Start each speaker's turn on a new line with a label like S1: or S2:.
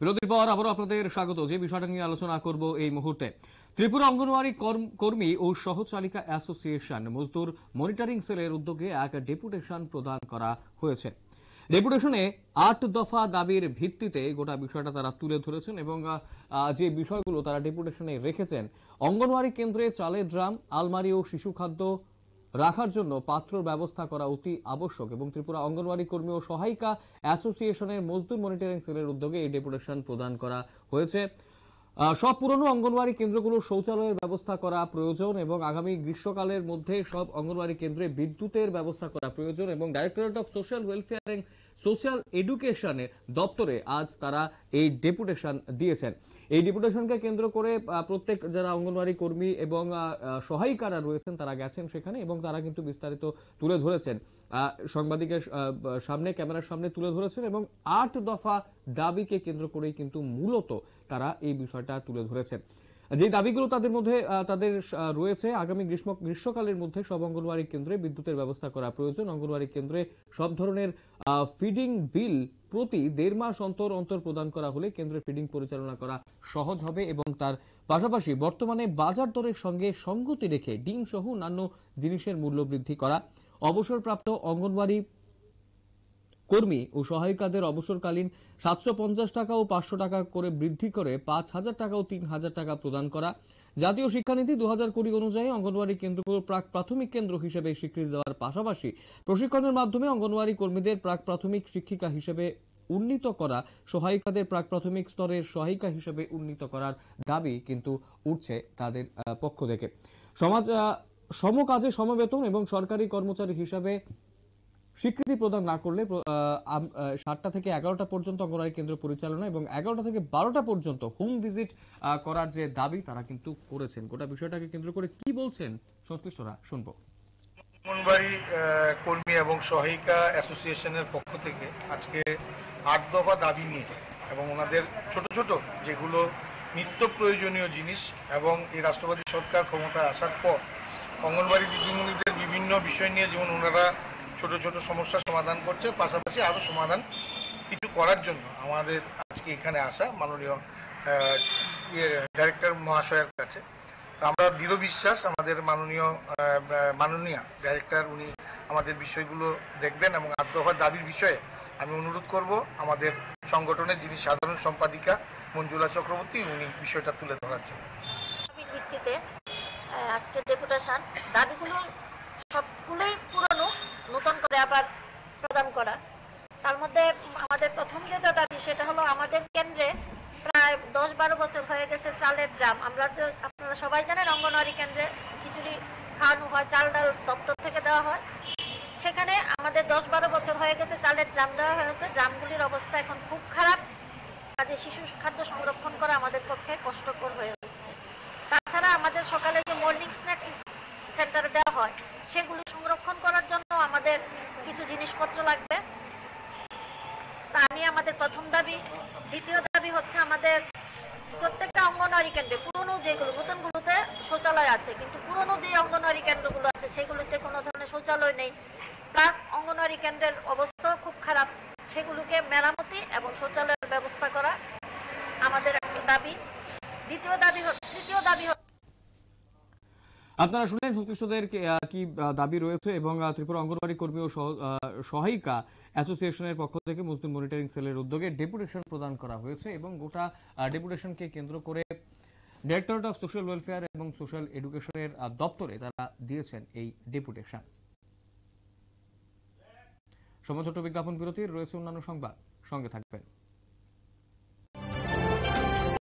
S1: বিরতির পর আবারও আপনাদের স্বাগত। যে বিষয়টা নিয়ে আলোচনা করব এই মুহূর্তে, ত্রিপুরা অঙ্গনওয়াড়ি কর্মী ও সহচালিকা অ্যাসোসিয়েশন মজদুর মনিটরিং সেলের উদ্যোগে এক ডেপুটেশন প্রদান করা হয়েছে। ডেপুটেশনে ৮ দফা দাবির ভিত্তিতে গোটা বিষয়টা তারা তুলে ধরেছেন এবং যে বিষয়গুলো তারা ডেপুটেশনে রেখেছেন, অঙ্গনওয়াড়ি কেন্দ্রে চালের ড্রাম, আলমারি ও শিশু খাদ্য রাখার জন্য পাত্র ব্যবস্থা করা অতি আবশ্যক এবং ত্রিপুরা অঙ্গনওয়াড়ি কর্মী ও সহায়িকা অ্যাসোসিয়েশনের মজদুর মনিটরিং সেলের উদ্যোগে এই ডেপুটেশন প্রদান করা হয়েছে। সব পুরনো অঙ্গনওয়াড়ি কেন্দ্রগুলোর শৌচালয়ের ব্যবস্থা করা প্রয়োজন এবং আগামী গ্রীষ্মকালের মধ্যে সব অঙ্গনওয়াড়ি কেন্দ্রে বিদ্যুতের ব্যবস্থা করা প্রয়োজন এবং directorate of social welfare and social এডুকেশনের দপ্তরে আজ তারা এই ডেপুটেশন দিয়েছেন। এই ডেপুটেশনকে কেন্দ্র করে প্রত্যেক যারা অঙ্গনওয়াড়ি কর্মী এবং সহায়িকারা রয়েছেন তারা গেছেন সেখানে এবং তারা কিন্তু বিস্তারিত তুলে ধরেছেন, সাংবাদিকের সামনে, ক্যামেরার সামনে তুলে ধরেছেন এবং ৮ দফা দাবিকে কেন্দ্র করেই কিন্তু মূলত তারা এই বিষয়টা তুলে ধরেছেন। যে দাবিগুলো তাদের মধ্যে রয়েছে, আগামী গ্রীষ্মকালের মধ্যে সব অঙ্গনওয়াড়ি কেন্দ্রে বিদ্যুতের ব্যবস্থা করা প্রয়োজন, অঙ্গনওয়াড়ি কেন্দ্রে সব ধরনের ফিডিং বিল প্রতি ১.৫ মাস অন্তর অন্তর প্রদান করা হলে কেন্দ্রে ফিডিং পরিচালনা করা সহজ হবে এবং তার পাশাপাশি বর্তমানে বাজার দরের সঙ্গে সঙ্গতি রেখে ডিম সহ অন্যান্য জিনিসের মূল্য বৃদ্ধি করা, অবসরপ্রাপ্ত অঙ্গনওয়াড়ি কর্মী ও সহায়িকাদের অবসরকালীন ৭৫০ টাকা ও ৫০০ টাকা করে বৃদ্ধি করে ৫,০০০ টাকা ও ৩,০০০ টাকা প্রদান করা, জাতীয় শিক্ষানীতি ২০২০ অনুযায়ী অঙ্গনওয়াড়ি কেন্দ্রগুলো প্রাক প্রাথমিক কেন্দ্র হিসেবে স্বীকৃতি দেওয়ার পাশাপাশি প্রশিক্ষণের মাধ্যমে অঙ্গনওয়াড়ি কর্মীদের প্রাক প্রাথমিক শিক্ষিকা হিসেবে উন্নীত করা, সহায়িকাদের প্রাক প্রাথমিক স্তরের সহায়িকা হিসেবে উন্নীত করার দাবি কিন্তু উঠছে তাদের পক্ষ থেকে। সমকাজে সমবেতন এবং সরকারি কর্মচারী হিসাবে স্বীকৃতি প্রদান না করলে ৭টা থেকে ১১টা পর্যন্ত অঙ্গনওয়াড়ি কেন্দ্র পরিচালনা এবং ১১টা থেকে ১২টা পর্যন্ত হোম ভিজিট করার যে দাবি তারা কিন্তু করেছেন। গোটা বিষয়টাকে কেন্দ্র করে কি বলছেন সংশ্লিষ্টরা শুনবো।
S2: অঙ্গনওয়াড়ি কর্মী এবং সহায়িকা অ্যাসোসিয়েশনের পক্ষ থেকে আজকে ৮ দফা দাবি নিয়ে এবং ওনাদের ছোট ছোট যেগুলো নিত্য প্রয়োজনীয় জিনিস এবং এই রাষ্ট্রবাদী সরকার ক্ষমতায় আসার পর অঙ্গনওয়াড়ি দিদিমণিদের বিভিন্ন বিষয় নিয়ে যেমন ওনারা ছোট ছোট সমস্যার সমাধান করছে, পাশাপাশি আরো সমাধান কিছু করার জন্য আমাদের আজকে এখানে আসা মাননীয় ডাইরেক্টর মহাশয়ের কাছে। আমরা দৃঢ় বিশ্বাস আমাদের মাননীয় ডাইরেক্টর উনি আমাদের বিষয়গুলো দেখবেন এবং ৮ দফা দাবির বিষয়ে আমি অনুরোধ করব আমাদের সংগঠনের যিনি সাধারণ সম্পাদিকা মঞ্জুলা চক্রবর্তী, উনি বিষয়টা তুলে ধরার জন্য।
S3: ভিত্তিতে আজকে ডেপুটেশন দাবিগুলো সবগুলোই পুরনো, নতুন করে আবার প্রদান করা। তার মধ্যে আমাদের প্রথম যে দাবি সেটা হলো আমাদের কেন্দ্রে প্রায় ১০-১২ বছর হয়ে গেছে চালের ড্রাম। আপনারা সবাই জানেন অঙ্গনওয়াড়ি কেন্দ্রে খিচুড়ি খাওয়ানো হয়, চাল ডাল দপ্তর থেকে দেওয়া হয়। সেখানে আমাদের ১০-১২ বছর হয়ে গেছে চালের ড্রাম দেওয়া হয়েছে। ড্রামগুলির অবস্থা এখন খুব খারাপ, কাজে শিশু খাদ্য সংরক্ষণ করা আমাদের পক্ষে কষ্টকর হয়ে উঠছে। তাছাড়া আমাদের সকালে যে মর্নিং স্ন্যাক্স সেন্টারে দেওয়া হয় সেগুলো সংরক্ষণ করার জন্য আমাদের কিছু জিনিসপত্র লাগবে। তা আমি আমাদের প্রথম দাবি। দ্বিতীয় দাবি হচ্ছে আমাদের প্রত্যেকটা অঙ্গনওয়াড়ি কেন্দ্রে পুরনো যেগুলো, নতুনগুলোতে শৌচালয় আছে কিন্তু পুরনো যে অঙ্গনওয়াড়ি কেন্দ্রগুলো আছে সেগুলোতে কোনো ধরনের শৌচালয় নেই, প্লাস অঙ্গনওয়াড়ি কেন্দ্রের অবস্থাও খুব খারাপ, সেগুলোকে মেরামতি এবং শৌচালয়ের ব্যবস্থা করা আমাদের একটা দাবি। তৃতীয় দাবি
S1: আপনারা শুনলেন সংশ্লিষ্টদের কি দাবি রয়েছে এবং ত্রিপুরা অঙ্গনওয়াড়ি কর্মী ও সহায়িকা অ্যাসোসিয়েশনের পক্ষ থেকে মজদুর মনিটরিং সেলের উদ্যোগে ডেপুটেশন প্রদান করা হয়েছে এবং গোটা ডেপুটেশনকে কেন্দ্র করে ডাইরেক্টরেট অফ সোশ্যাল ওয়েলফেয়ার এবং সোশ্যাল এডুকেশনের দপ্তরে তারা দিয়েছেন এই ডেপুটেশন। সময় ছোট বিজ্ঞাপন বিরতির রয়েছে অন্যান্য সংবাদ, সঙ্গে থাকবেন।